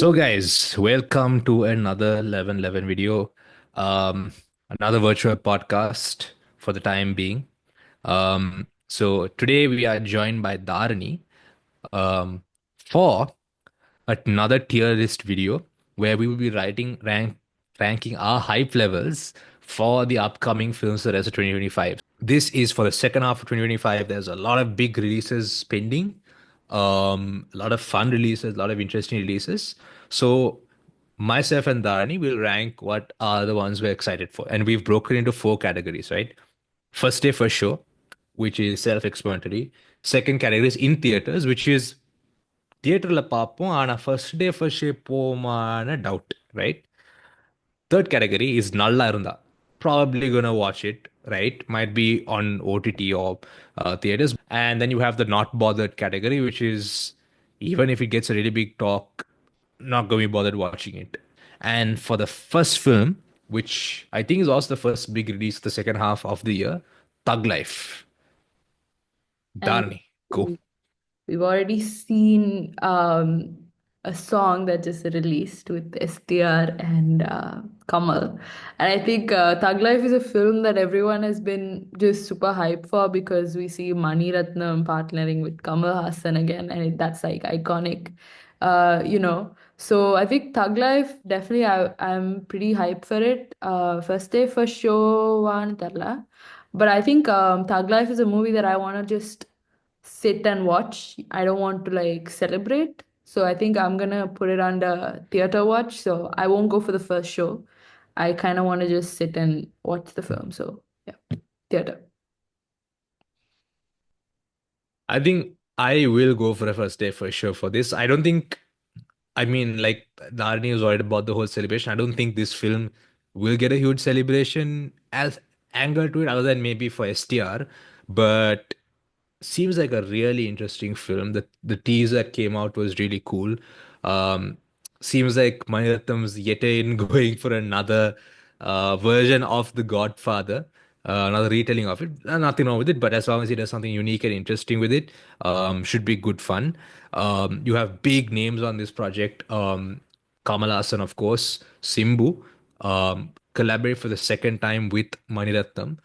So, guys, welcome to another 1111 video, another virtual podcast for the time being. So, today we are joined by Dharany um, for another tier list video where we will be ranking our hype levels for the upcoming films for the rest of 2025. This is for the second half of 2025. There's a lot of big releases pending, a lot of fun releases, a lot of interesting releases. So myself and Dharani will rank what are the ones we're excited for. And we've broken into four categories, right? First day, first show, which is self-explanatory. Second category is in theaters, which is தியேட்டர்ல பார்ப்போம் ஆனா first ஷே போமான்னு doubt right third category is நல்லா இருந்தா probably gonna watch it right might be on OTT or theaters and then you have the not bothered category which is even if it gets a really big talk not gonna be bothered watching it and for the first film which I think is also the first big release the second half of the year Thug Life And Dharani go. we've already seen a song that just released with STR and Kamal. And I think Thug Life is a film that everyone has been just super hyped for because we see Mani Ratnam partnering with Kamal Hassan again, and that's like iconic, So I think Thug Life, definitely, I'm pretty hyped for it. First day, first show, one, but I think Thug Life is a movie that I want to just sit and watch. I don't want to like celebrate. So I think I'm gonna put it under theater watch. So I won't go for the first show. I kind of want to just sit and watch the film. So yeah, theater. I think I will go for a first day for sure for this. I don't think, I mean, like Dharani was worried about the whole celebration. I don't think this film will get a huge celebration as angle to it, other than maybe for STR. But seems like a really interesting film. The teaser that came out was really cool. Um, seems like Mani Ratnam's yet again going for another version of The Godfather, another retelling of it. Nothing wrong with it, but as long as he does something unique and interesting with it, should be good fun. You have big names on this project. Kamal Hassan, of course, Simbu, collaborate for the second time with Mani Ratnam.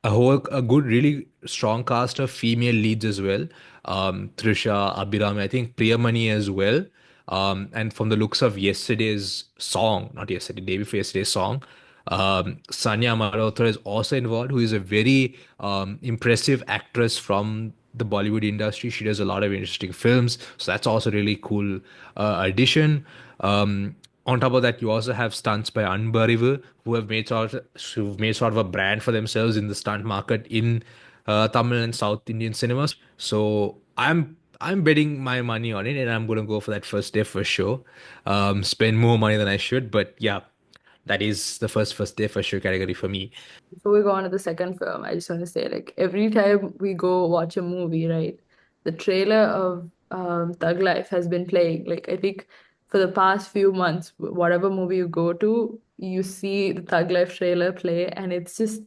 A good really strong cast of female leads as well. Trisha, Abhiram, I think Priyamani as well. And from the looks of yesterday's song, not yesterday, day before yesterday's song, Sanya Malhotra is also involved, who is a very impressive actress from the Bollywood industry. She does a lot of interesting films, so that's also really cool addition. On top of that, you also have stunts by Unbelievable, who've made sort of a brand for themselves in the stunt market in Tamil and South Indian cinemas. So I'm betting my money on it, and I'm gonna go for that first day for sure. Spend more money than I should, but yeah, that is the first day for sure category for me. Before we go on to the second film, I just want to say, like, every time we go watch a movie, right, the trailer of Thug Life has been playing. Like, I think for the past few months, whatever movie you go to, you see the Thug Life trailer play, and it's just,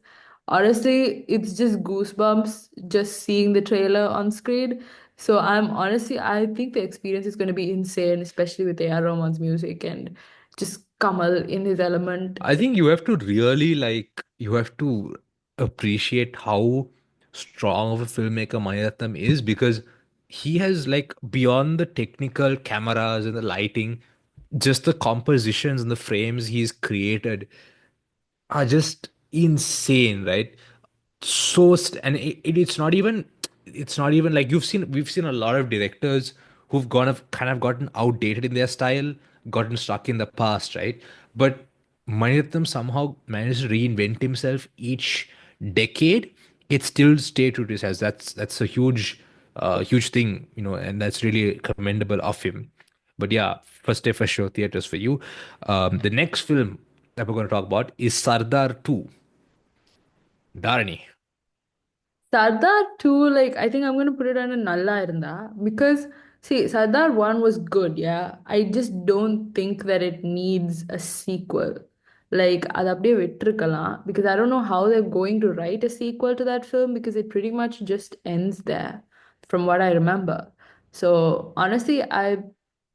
honestly, it's just goosebumps just seeing the trailer on screen. So I think the experience is going to be insane, especially with A.R. Rahman's music and just Kamal in his element. I think you have to really you have to appreciate how strong of a filmmaker Mani Ratnam is because he has like beyond the technical cameras and the lighting, just the compositions and the frames he's created are just insane, right? And it's not even like we've seen a lot of directors who've gone have kind of gotten outdated in their style, gotten stuck in the past, right? But Mani Ratnam somehow managed to reinvent himself each decade. It still stayed true to his. That's a huge thing, and that's really commendable of him. But yeah, first day for sure, theaters for you. The next film that we're going to talk about is Sardar 2, Dharani. Sardar 2, like, I think I'm gonna put it on a Nalla Irunda because, see, Sardar 1 was good, yeah. I just don't think that it needs a sequel. Like, அது அப்படியே விட்டிருக்கலாம் because I don't know how they're going to write a sequel to that film because it pretty much just ends there, from what I remember. So, honestly,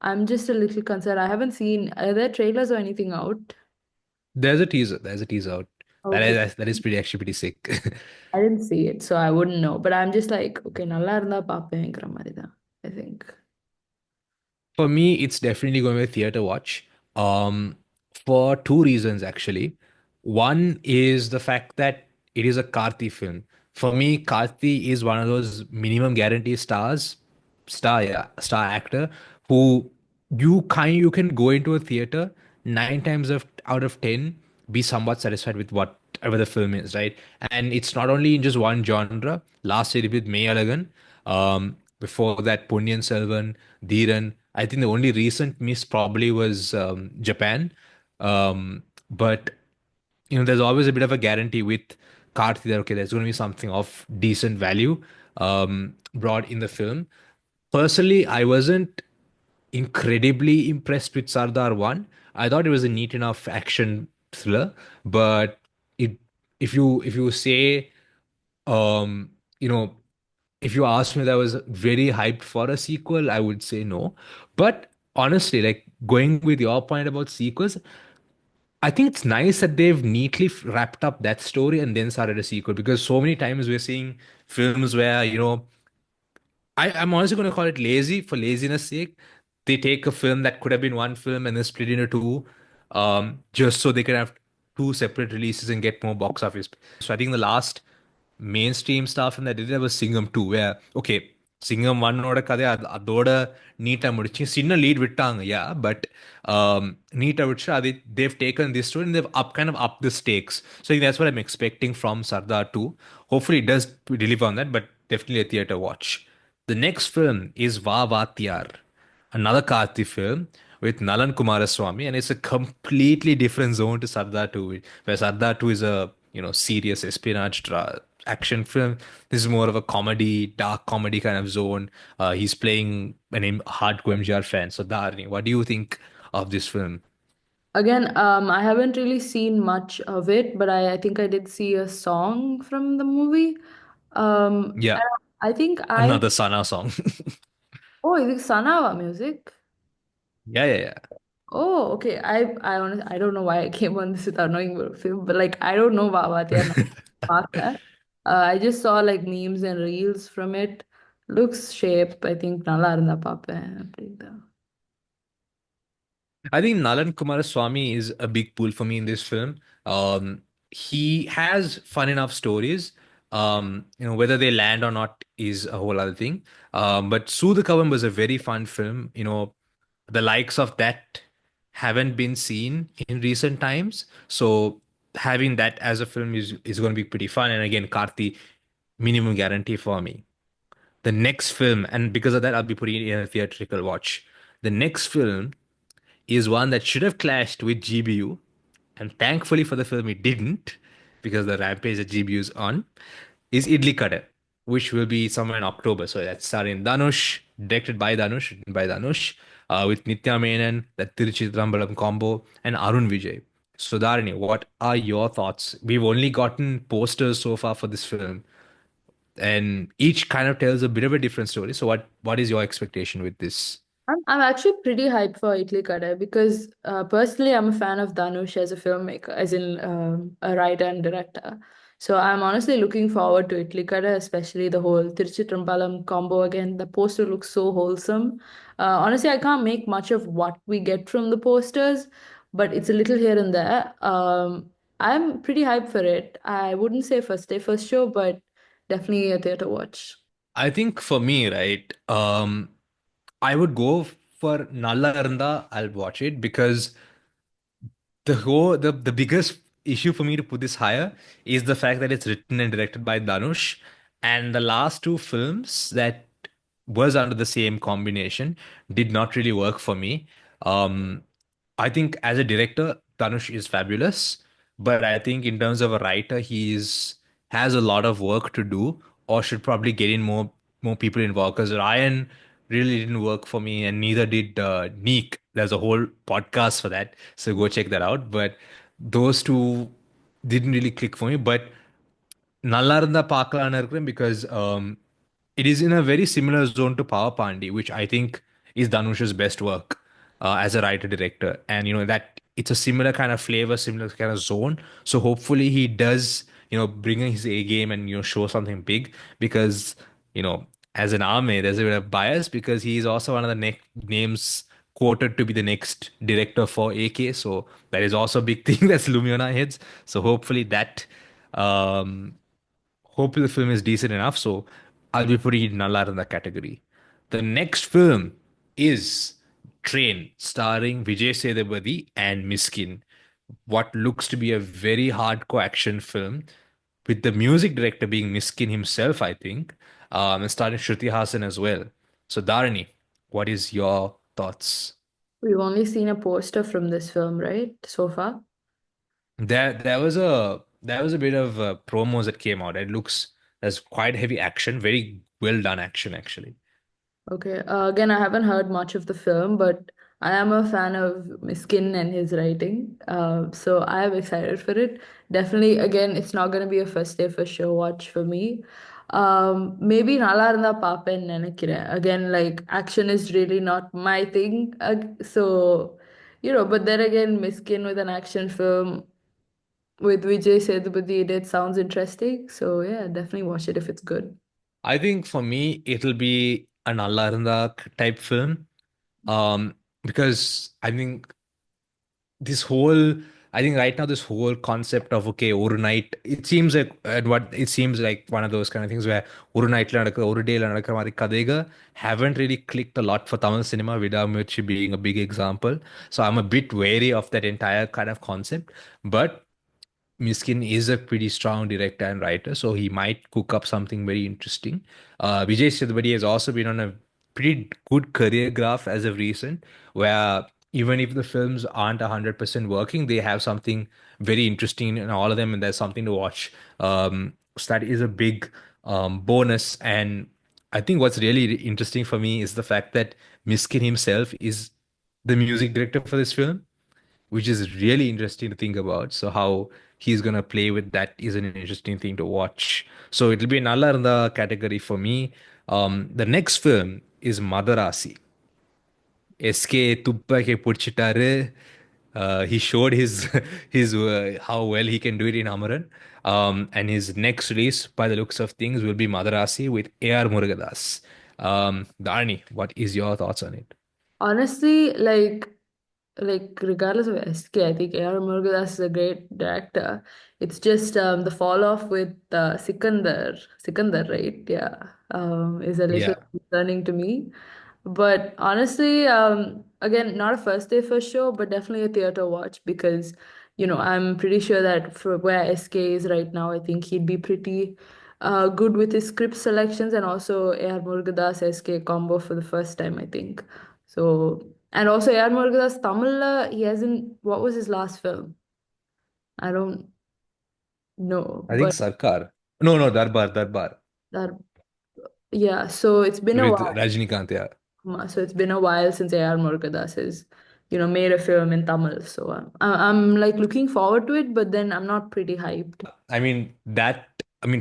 I'm just a little concerned. I haven't seen, are there trailers or anything out? There's a teaser. There's a teaser out. Okay. That is pretty actually pretty sick. I didn't see it, so I wouldn't know. But I'm just like, okay, நல்லா இருந்தா பாப்பேங்கிற மாதிரி தான், I think. For me, it's definitely going to be a theater watch. Um, for two reasons actually. One is the fact that it is a Karthi film. For me, Karthi is one of those minimum guarantee star actor who you can go into a theater nine times out of 10 be somewhat satisfied with whatever the film is, right? And it's not only in just one genre. Last year with May Alagan, before that Punyan Selvan, Dhiran. I think the only recent miss probably was Japan. But there's always a bit of a guarantee with Karthi that okay, there's going to be something of decent value brought in the film. Personally, I wasn't incredibly impressed with Sardar 1. I thought it was a neat enough action thriller, but it if you say um you know if you ask me that I was very hyped for a sequel, I would say no. But honestly, like going with your point about sequels, I think it's nice that they've neatly wrapped up that story and then started a sequel because so many times we're seeing films where, I'm honestly going to call it lazy for laziness sake. They take a film that could have been one film and then split into two, just so they can have two separate releases and get more box office. So I think the last mainstream stuff and that did was Singham 2, where, okay, Singham 1 ஓட கதை அதோட நீட்டா முடிச்சு சின்ன lead விட்டாங்க, yeah, but நீட்டா விட்டு அதை they've taken this story and they've kind of upped the stakes. So I think that's what I'm expecting from Sardar 2. Hopefully it does deliver on that, but definitely a theater watch. The next film is Va Vatiyar, another Karthi film with Nalan Kumaraswamy, and it's a completely different zone to Sardar 2, where Sardar 2 is a serious espionage action film. This is more of a comedy, dark comedy kind of zone. He's playing an hardcore MGR fan. So Dharani, what do you think of this film? Again, I haven't really seen much of it, but I think I did see a song from the movie. Yeah, And I think I, another Sana song. oh, is it Sanawa music? Yeah, yeah, yeah. Oh, okay. I don't know why I came on this without knowing the film, but like I don't know Vavati. Partha. I just saw like memes and reels from it. Looks shape. I think நல்லா இருந்தா பார்ப்பேன் அப்படிதான். I think Nalan Kumaraswamy is a big pull for me in this film. He has fun enough stories. Whether they land or not is a whole other thing. But Soodhu Kavam was a very fun film. The likes of that haven't been seen in recent times. So having that as a film is going to be pretty fun. And again, Karthi, minimum guarantee for me. The next film, and because of that, I'll be putting it in a theatrical watch. The next film is one that should have clashed with GBU, and thankfully for the film it didn't, because the rampage that GBU is on, is Idli Kada, which will be somewhere in October. So that's starring Dhanush, directed by Dhanush, written by Dhanush, with Nitya Menon, that Tiruchitrambalam combo, and Arun Vijay. So Dharani, what are your thoughts? We've only gotten posters so far for this film, and each kind of tells a bit of a different story. So what is your expectation with this? I'm actually pretty hyped for Itli Kada because personally I'm a fan of Dhanush as a filmmaker, as in a writer and director. So I'm honestly looking forward to Itli Kada, especially the whole Tiruchitrambalam combo again. The poster looks so wholesome. Honestly, I can't make much of what we get from the posters, but it's a little here and there. I'm pretty hyped for it. I wouldn't say first day, first show, but definitely a theater watch. I think for me, right, I would go for Nalla Irunda, I'll watch it because the biggest issue for me to put this higher is the fact that it's written and directed by Dhanush, and the last two films that was under the same combination did not really work for me. Um, I think as a director, Dhanush is fabulous, but I think in terms of a writer, has a lot of work to do, or should probably get in more people involved. Because Ryan really didn't work for me, and neither did Neek. There's a whole podcast for that, so go check that out. But those two didn't really click for me. But நல்லா இருந்தா பார்க்கலான்னு இருக்கிறேன் because it is in a very similar zone to Power Pandi, which I think is Dhanush's best work as a writer director, and that it's a similar kind of flavor, similar kind of zone. So hopefully he does bring in his A game and show something big because you know as an Ame, there's a bit of bias because he's also one of the names quoted to be the next director for AK. So that is also a big thing that's looming on our heads. So um, hopefully the film is decent enough. So I'll be putting it Nallar in that category. The next film is Train, starring Vijay Sethupathi and Miskin. What looks to be a very hardcore action film, with the music director being Miskin himself, I think, and starring Shruti Hassan as well. So Dharani, what is your thoughts? We've only seen a poster from this film, right? So far. There was a bit of promos that came out. It looks as quite heavy action, very well done action actually. Okay. Again, I haven't heard much of the film, but I am a fan of Miskin and his writing. So I am excited for it. Definitely, again, it's not going to be a first day for show watch for me. Maybe நல்லா இருந்தா பாப்பேன்னு நினைக்கிறேன். Again, like action is really not my thing. So, but then again, Miskin with an action film with Vijay Sethupathi, it sounds interesting. So yeah, definitely watch it if it's good. I think for me it'll be an Allaranda type film. Because this whole I think right now this whole concept of okay, overnight, it seems like what it seems like one of those kind of things where ஒரு நைட்ல நடக்கிற ஒரு டேல நடக்கிற மாதிரி கதைகள் haven't really clicked a lot for Tamil cinema, Vidamuchi being a big example. So I'm a bit wary of that entire kind of concept. But Miskin is a pretty strong director and writer, so he might cook up something very interesting. Vijay Sethupathi has also been on a pretty good career graph as of recent, where even if the films aren't 100% working, they have something very interesting in all of them, and there's something to watch. So that is a big bonus. And I think what's really interesting for me is the fact that Miskin himself is the music director for this film, which is really interesting to think about. So how he's gonna play with that is an interesting thing to watch. So it'll be Nalla in the category for me. The next film is Madarasi. SK Tuppake Puchitaru. He showed his his how well he can do it in Amaran. And his next release, by the looks of things, will be Madarasi with A.R. Murugadas. Dharani, what is your thoughts on it? Honestly, like regardless of SK, I think A.R. Murugadas is a great director. It's just the fall off with Sikandar, right? Yeah, is a little Yeah. concerning to me. But honestly, again, not a first day first show, but definitely a theater watch because, I'm pretty sure that for where SK is right now, I think he'd be pretty good with his script selections and also A.R. Murugadas SK combo for the first time, I think. So, and also A.R. Murugadas Tamil, he hasn't, what was his last film? I don't know, I think but Sarkar. No, no, Darbar. that, yeah, so it's been a With while. Rajinikanth, yeah. So it's been a while since A.R. Murugadas has, made a film in Tamil. So I'm like looking forward to it, but then I'm not pretty hyped.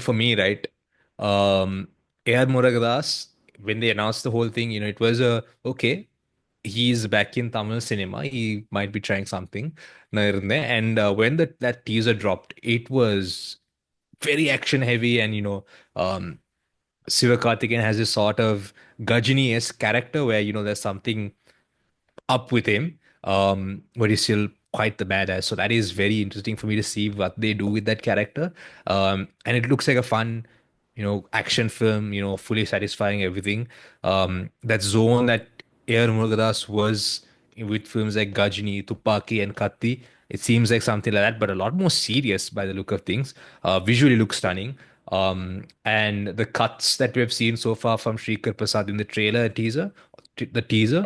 For me, right? A.R. Murugadas, when they announced the whole thing, it was okay, he's back in Tamil cinema. He might be trying something. And when that teaser dropped, it was very action heavy, and Sivakarthikeyan has this sort of Gajini-esque character where there's something up with him, but he's still quite the badass. So that is very interesting for me to see what they do with that character. And it looks like a fun, action film, fully satisfying everything. That zone that A.R. Murugadas was with films like Gajini, Tupaki, and Katti. It seems like something like that, but a lot more serious by the look of things. Visually looks stunning. And the cuts that we have seen so far from Shrikar Prasad in the teaser,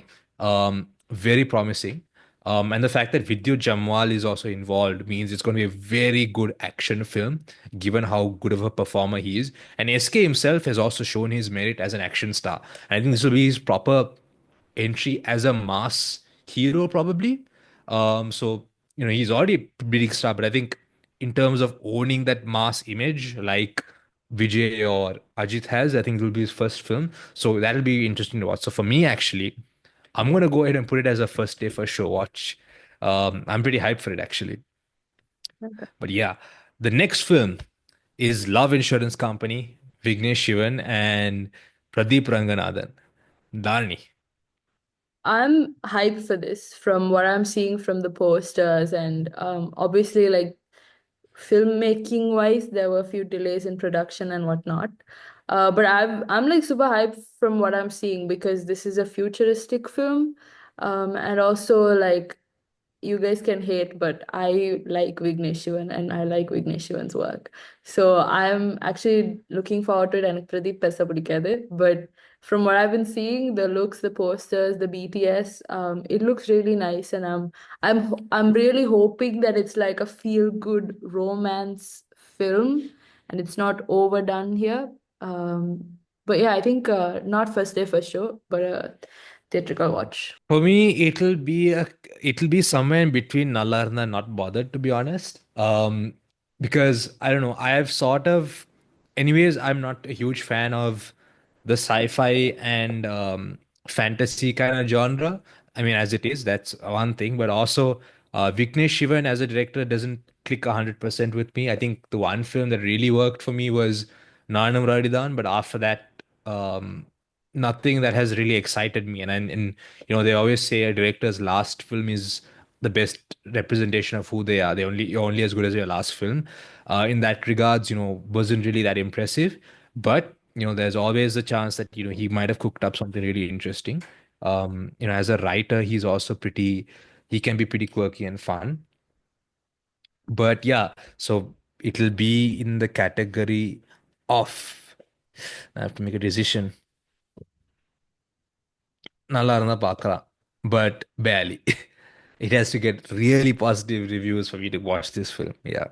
very promising. And the fact that Vidyut Jamwal is also involved means it's going to be a very good action film, given how good of a performer he is. And SK himself has also shown his merit as an action star. And I think this will be his proper entry as a mass hero, probably. So he's already a big star, but I think in terms of owning that mass image, like Vijay or Ajit has, I think it will be his first film. So that'll be interesting to watch. So for me, actually, I'm gonna go ahead and put it as a first day first show watch. I'm pretty hyped for it actually. Okay. But yeah, the next film is Love Insurance Company, Vignesh Shivan and Pradeep Ranganathan. Dharani. I'm hyped for this from what I'm seeing from the posters, and obviously, like filmmaking wise, there were a few delays in production and whatnot. But I'm like super hyped from what I'm seeing because this is a futuristic film, and also like you guys can hate, but I like Vignesh Shivan and I like Vignesh Shivan's work. So I'm actually looking forward to it. And Pradeep Pesa pidikadu. But from what I've been seeing, the looks, the posters, the BTS, it looks really nice. And I'm really hoping that it's like a feel-good romance film and it's not overdone here. But yeah, I think not first day, first show, but a theatrical watch. For me, it'll be somewhere in between Nallarna and not bothered, to be honest. Because I don't know, I have sort of, anyways, I'm not a huge fan of the sci-fi and fantasy kind of genre. I mean, as it is, that's one thing, but also Vignesh Shivan as a director doesn't click 100% with me. I think the one film that really worked for me was Nanam Radidan, but after that, nothing that has really excited me. And they always say a director's last film is the best representation of who they are. You're only as good as your last film. In that regards, wasn't really that impressive. But there's always a chance that he might have cooked up something really interesting. As a writer, he's also pretty. He can be pretty quirky and fun. But yeah, so it'll be in the category of. I have to make a decision. நல்லா இருந்தா பார்க்கலாம். But barely. It has to get really positive reviews for me to watch this film. Yeah.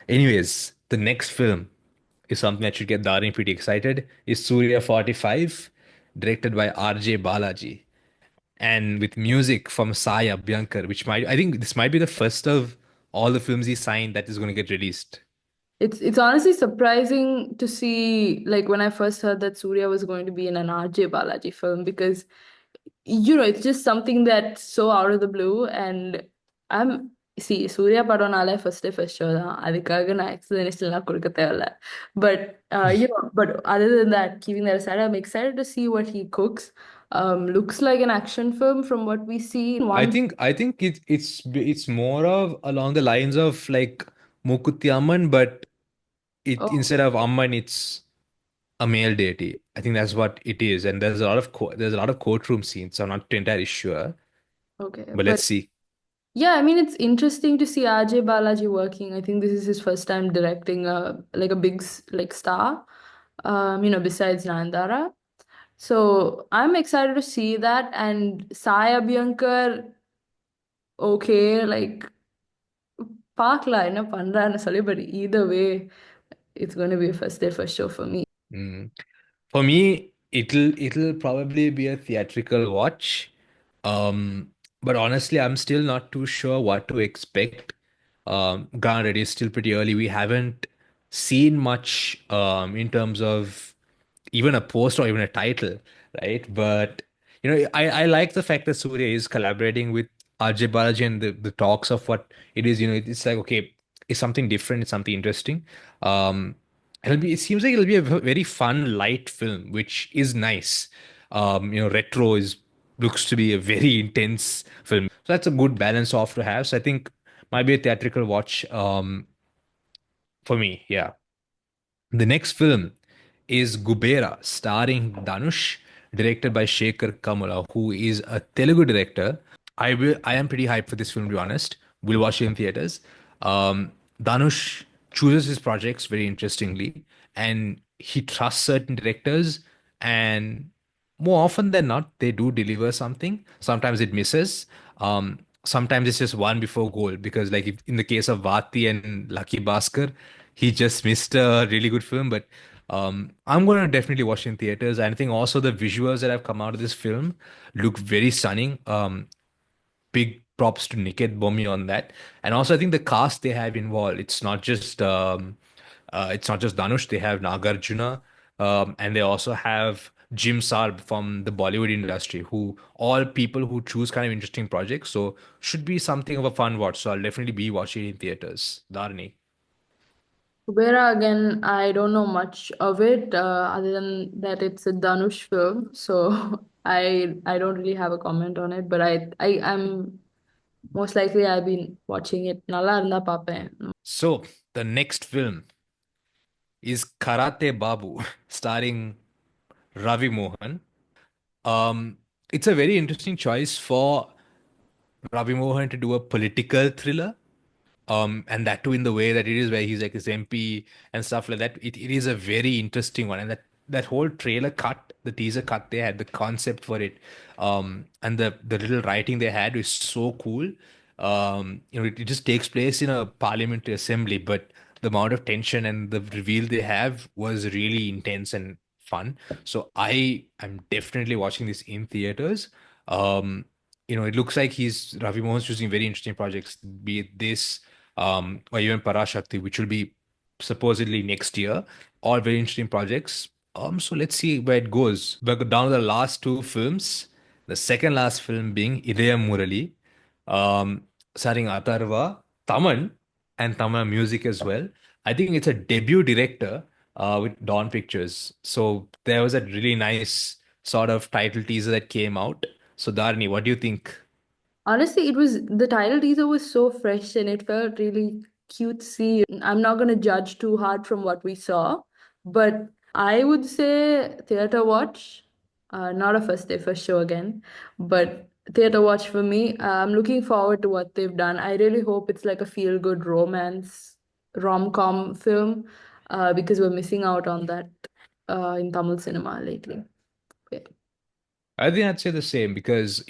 Anyways, the next film is something that should get Dharani pretty excited. Is Surya 45, directed by R.J. Balaji, and with music from Sai Abhyankar, I think this might be the first of all the films he signed that is going to get released. It's honestly surprising to see like when I first heard that Surya was going to be in an RJ Balaji film because it's just something that's so out of the blue and I'm see Surya படம்னாலே first show தான் அதுக்காக நான் explanation எல்லாம் கொடுக்க தேவையில்ல but but other than that keeping that aside I'm excited to see what he cooks looks like an action film from what we see in I one. think I think it's more of along the lines of like Mukutti Amman, but it Oh, instead of Amman, it's a male deity. I think that's what it is, and there's a lot of courtroom scenes. So I'm not entirely sure, okay, but but let's see. yeah, I mean it's interesting to see RJ Balaji working. I think this is his first time directing a big like star, besides Nandara. So I'm excited to see that. And Sai Abhyankar, okay, like பார்க்கலாம் என்ன பண்றான்னு சொல்லி, but either way, it's going to be a first day first show for me. Mm. For me, it'll probably be a theatrical watch. But honestly, I'm still not too sure what to expect. Granted, it's still pretty early. We haven't seen much in terms of even a post or even a title, right? But I like the fact that Surya is collaborating with RJ Balaji and the talks of what it is. It's like okay, it's something different, it's something interesting. Um, it seems like it'll be a very fun, light film, which is nice. Retro is looks to be a very intense film, so that's a good balance off to have. So I think might be a theatrical watch for me. Yeah. The next film is Gubera, starring Dhanush, directed by Shekhar Kamala, who is a Telugu director. I am pretty hyped for this film, to be honest. We'll watch it in theaters. Dhanush chooses his projects very interestingly, and he trusts certain directors, and more often than not, they do deliver something. Sometimes it misses. Sometimes it's just one before goal because, like in the case of Vati and Lucky Bhaskar, he just missed a really good film. But I'm going to definitely watch it in theaters. And I think also the visuals that have come out of this film look very stunning. Big props to Niket Bomi on that. And also, I think the cast they have involved, it's not just Dhanush. They have Nagarjuna, and they also have Jim Sarb from the Bollywood industry, who all people who choose kind of interesting projects. So should be something of a fun watch. So I'll definitely be watching it in theaters. Dharani. Kubera again, I don't know much of it other than that it's a Dhanush film, so I don't really have a comment on it. But I'm most likely I've been watching it. Nalla irundha paapén. So the next film is Karate Babu, starring Ravi Mohan. Um, it's a very interesting choice for Ravi Mohan to do a political thriller. And that too in the way that it is, where he's like his MP and stuff like that. It is a very interesting one, and that whole trailer cut, the teaser cut they had, the concept for it, and the little writing they had is so cool. It just takes place in a parliamentary assembly, but the amount of tension and the reveal they have was really intense and fun. So I am definitely watching this in theaters. Um, it looks like he's Ravi Mohan's choosing very interesting projects, be it this, or even Parashakti, which will be supposedly next year. All very interesting projects. So let's see where it goes. But down to the last two films. The second last film being Idaya Murali, um, starring Atharva, Taman, and Tamil music as well. I think it's a debut director with Dawn Pictures. So there was a really nice sort of title teaser that came out. So Dharani, what do you think? Honestly, it was the title teaser was so fresh and it felt really cutesy. I'm not gonna judge too hard from what we saw, but I would say theater watch, not a first day first show again, but theater watch for me. I'm looking forward to what they've done. I really hope it's like a feel good romance rom-com film, because we're missing out on that in Tamil cinema lately. Yeah. I think I'd say the same because,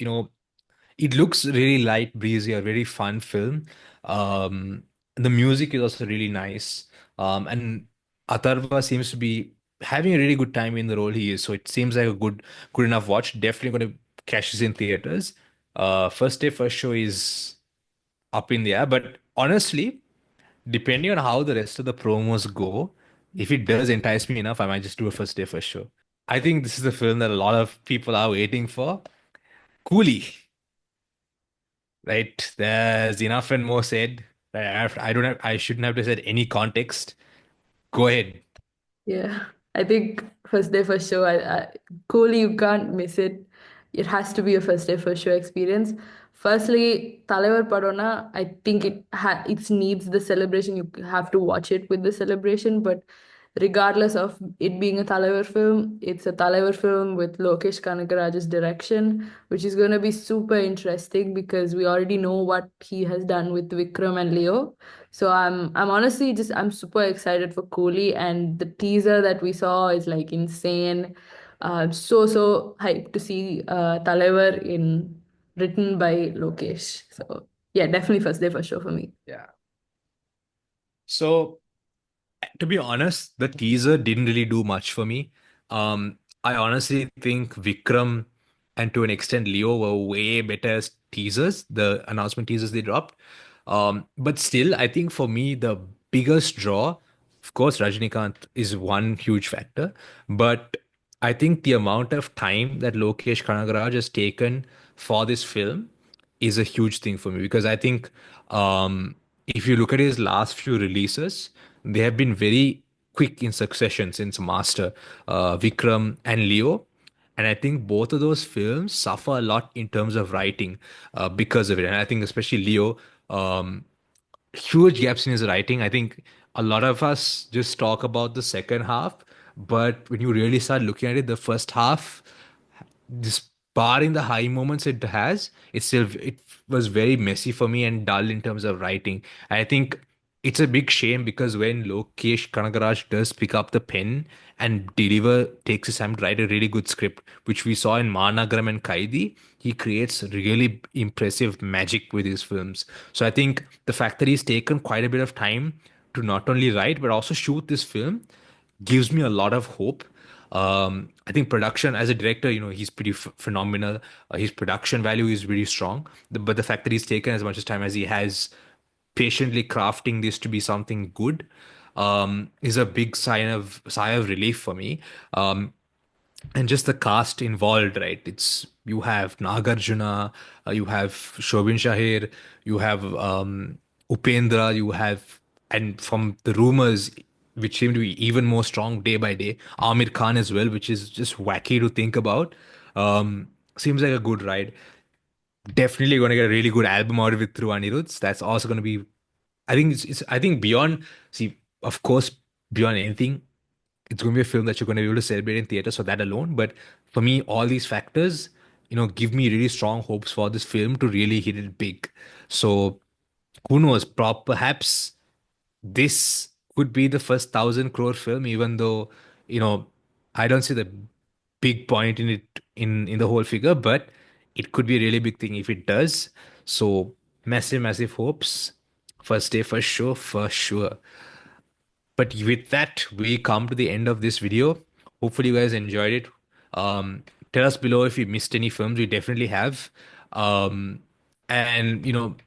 it looks really light, breezy, a very fun film. The music is also really nice. And Atharva seems to be having a really good time in the role he is. So it seems like a good enough watch. Definitely going to catch this in theaters. First day, first show is up in the air. But honestly, depending on how the rest of the promos go, if it does entice me enough, I might just do a first day, first show. I think this is the film that a lot of people are waiting for. Coolie. Right? There's enough and more said. I don't have, I shouldn't have to said any context. Go ahead. Yeah, I think first day first show. Cool, you can't miss it. It has to be a first day first show experience. Firstly, Talavar Padona, I think it needs the celebration. You have to watch it with the celebration. But regardless of it being a Talavar film, it's a Talavar film with Lokesh Kanagaraj's direction, which is going to be super interesting because we already know what he has done with Vikram and Leo. So I'm honestly just I'm super excited for Kohli, and the teaser that we saw is like insane. So hyped to see Talavar in written by Lokesh. So yeah, definitely first day first show for me. Yeah. So to be honest, the teaser didn't really do much for me. I honestly think Vikram and to an extent Leo were way better as teasers, the announcement teasers they dropped. But still, I think for me, the biggest draw, of course, Rajinikanth is one huge factor, but I think the amount of time that Lokesh Kanagaraj has taken for this film is a huge thing for me because I think if you look at his last few releases, they have been very quick in succession since Master, Vikram, and Leo. And I think both of those films suffer a lot in terms of writing because of it. And I think especially Leo, huge gaps in his writing. I think a lot of us just talk about the second half, but when you really start looking at it, the first half, just barring the high moments it has, it was very messy for me and dull in terms of writing. I think it's a big shame because when Lokesh Kanagaraj does pick up the pen and takes his time to write a really good script, which we saw in Managram and Kaidi, he creates really impressive magic with his films. So I think the fact that he's taken quite a bit of time to not only write but also shoot this film gives me a lot of hope. I think production as a director, he's pretty phenomenal. His production value is really strong. But the fact that he's taken as much as time as he has patiently crafting this to be something good is a big sigh of relief for me. Um, and just the cast involved, right? It's you have Nagarjuna, you have Shobin Shahir, you have Upendra, you have, and from the rumors, which seem to be even more strong day by day, Amir Khan as well, which is just wacky to think about. Seems like a good ride. Definitely going to get a really good album out of it through Anirudh. That's also going to be, I think I think beyond, see, of course, beyond anything, it's going to be a film that you're going to be able to celebrate in theater. So that alone, but for me, all these factors, give me really strong hopes for this film to really hit it big. So who knows? Perhaps this could be the first 1,000 crore film, even though you know I don't see the big point in it in the whole figure, but it could be a really big thing if it does. So massive, massive hopes. First day, first show, for sure. But with that, we come to the end of this video. Hopefully, you guys enjoyed it. Tell us below if you missed any films. We definitely have. Um, and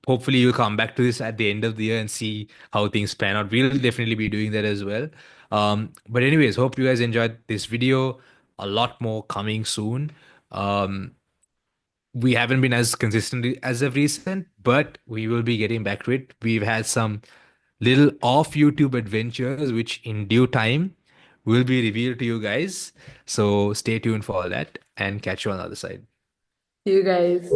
hopefully you'll come back to this at the end of the year and see how things pan out. We'll definitely be doing that as well. But anyways, hope you guys enjoyed this video. A lot more coming soon. Um, we haven't been as consistent as of recent, but we will be getting back to it. We've had some little off YouTube adventures, which in due time will be revealed to you guys. So stay tuned for all that and catch you on the other side. You guys.